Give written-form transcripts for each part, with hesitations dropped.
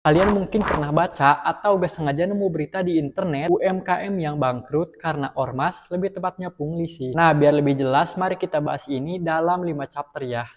Kalian mungkin pernah baca atau gak sengaja nemu berita di internet UMKM yang bangkrut karena ormas, lebih tepatnya pungli sih. Nah, biar lebih jelas, mari kita bahas ini dalam 5 chapter ya.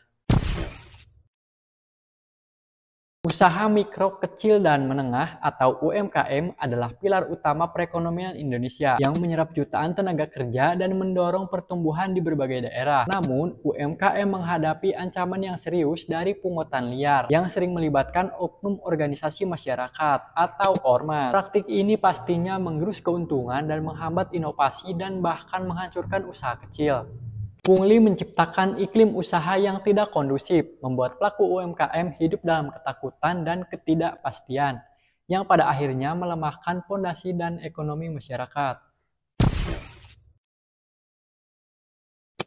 Usaha mikro, kecil, dan menengah atau UMKM adalah pilar utama perekonomian Indonesia yang menyerap jutaan tenaga kerja dan mendorong pertumbuhan di berbagai daerah. Namun, UMKM menghadapi ancaman yang serius dari pungutan liar yang sering melibatkan oknum organisasi masyarakat atau ormas. Praktik ini pastinya menggerus keuntungan dan menghambat inovasi dan bahkan menghancurkan usaha kecil. Pungli menciptakan iklim usaha yang tidak kondusif, membuat pelaku UMKM hidup dalam ketakutan dan ketidakpastian, yang pada akhirnya melemahkan fondasi dan ekonomi masyarakat.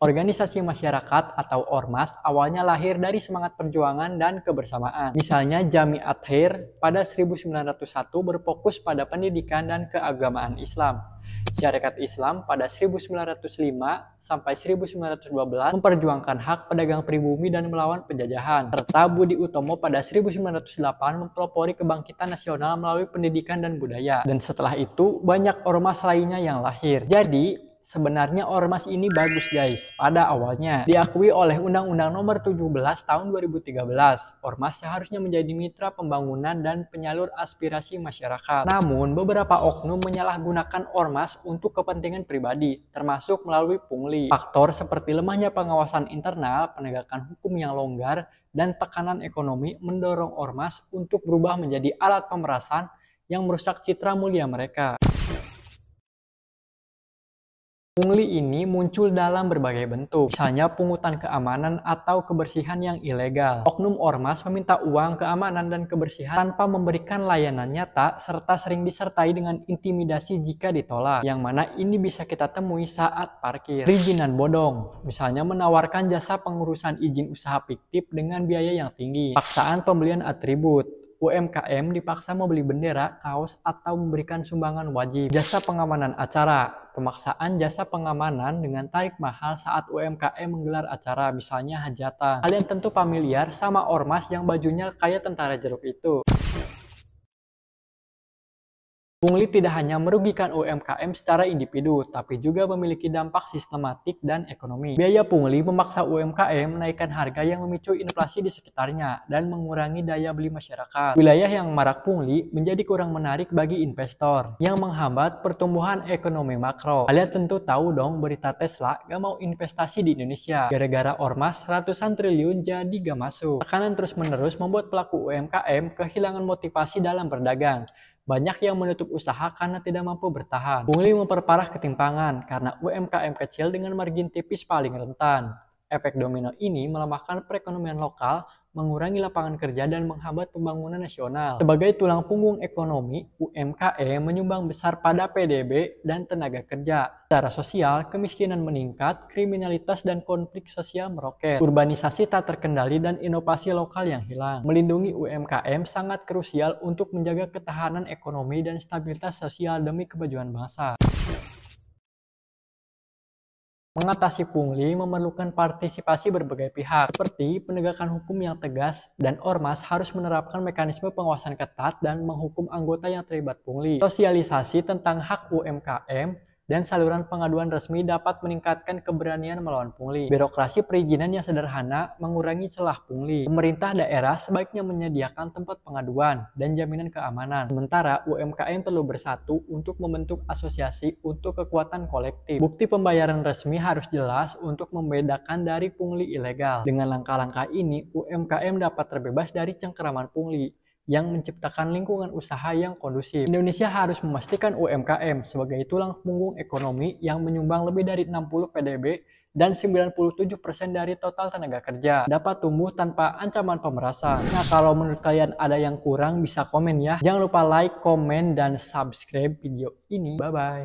Organisasi masyarakat atau ormas awalnya lahir dari semangat perjuangan dan kebersamaan. Misalnya Jamiat Khair pada 1901 berfokus pada pendidikan dan keagamaan Islam. Syarikat Islam pada 1905 sampai 1912 memperjuangkan hak pedagang pribumi dan melawan penjajahan. Serta Budi Utomo pada 1908 mempelopori kebangkitan nasional melalui pendidikan dan budaya. Dan setelah itu banyak ormas lainnya yang lahir. Jadi sebenarnya ormas ini bagus guys. Pada awalnya diakui oleh Undang-Undang Nomor 17 Tahun 2013, ormas seharusnya menjadi mitra pembangunan dan penyalur aspirasi masyarakat. Namun beberapa oknum menyalahgunakan ormas untuk kepentingan pribadi, termasuk melalui pungli. Faktor seperti lemahnya pengawasan internal, penegakan hukum yang longgar, dan tekanan ekonomi mendorong ormas untuk berubah menjadi alat pemerasan yang merusak citra mulia mereka. Pungli ini muncul dalam berbagai bentuk, misalnya pungutan keamanan atau kebersihan yang ilegal. Oknum ormas meminta uang, keamanan, dan kebersihan tanpa memberikan layanan nyata, serta sering disertai dengan intimidasi jika ditolak, yang mana ini bisa kita temui saat parkir. Perizinan bodong, misalnya menawarkan jasa pengurusan izin usaha fiktif dengan biaya yang tinggi. Paksaan pembelian atribut, UMKM dipaksa membeli bendera, kaos, atau memberikan sumbangan wajib. Jasa pengamanan acara, pemaksaan jasa pengamanan dengan tarif mahal saat UMKM menggelar acara, misalnya hajatan. Kalian tentu familiar sama ormas yang bajunya kayak tentara jeruk itu. Pungli tidak hanya merugikan UMKM secara individu, tapi juga memiliki dampak sistematik dan ekonomi. Biaya pungli memaksa UMKM menaikkan harga yang memicu inflasi di sekitarnya dan mengurangi daya beli masyarakat. Wilayah yang marak pungli menjadi kurang menarik bagi investor, yang menghambat pertumbuhan ekonomi makro. Kalian tentu tahu dong berita Tesla gak mau investasi di Indonesia. Gara-gara ormas ratusan triliun jadi gak masuk. Tekanan terus-menerus membuat pelaku UMKM kehilangan motivasi dalam berdagang. Banyak yang menutup usaha karena tidak mampu bertahan. Pungli memperparah ketimpangan karena UMKM kecil dengan margin tipis paling rentan. Efek domino ini melemahkan perekonomian lokal, mengurangi lapangan kerja, dan menghambat pembangunan nasional. Sebagai tulang punggung ekonomi, UMKM menyumbang besar pada PDB dan tenaga kerja. Secara sosial, kemiskinan meningkat, kriminalitas dan konflik sosial meroket, urbanisasi tak terkendali, dan inovasi lokal yang hilang. Melindungi UMKM sangat krusial untuk menjaga ketahanan ekonomi dan stabilitas sosial demi kemajuan bangsa. Mengatasi pungli memerlukan partisipasi berbagai pihak, seperti penegakan hukum yang tegas, dan ormas harus menerapkan mekanisme pengawasan ketat dan menghukum anggota yang terlibat pungli. Sosialisasi tentang hak UMKM dan saluran pengaduan resmi dapat meningkatkan keberanian melawan pungli. Birokrasi perizinan yang sederhana mengurangi celah pungli. Pemerintah daerah sebaiknya menyediakan tempat pengaduan dan jaminan keamanan. Sementara UMKM perlu bersatu untuk membentuk asosiasi untuk kekuatan kolektif. Bukti pembayaran resmi harus jelas untuk membedakan dari pungli ilegal. Dengan langkah-langkah ini, UMKM dapat terbebas dari cengkeraman pungli yang menciptakan lingkungan usaha yang kondusif. Indonesia harus memastikan UMKM sebagai tulang punggung ekonomi yang menyumbang lebih dari 60 PDB dan 97% dari total tenaga kerja, dapat tumbuh tanpa ancaman pemerasan. Nah, kalau menurut kalian ada yang kurang bisa komen ya. Jangan lupa like, komen, dan subscribe video ini. Bye-bye.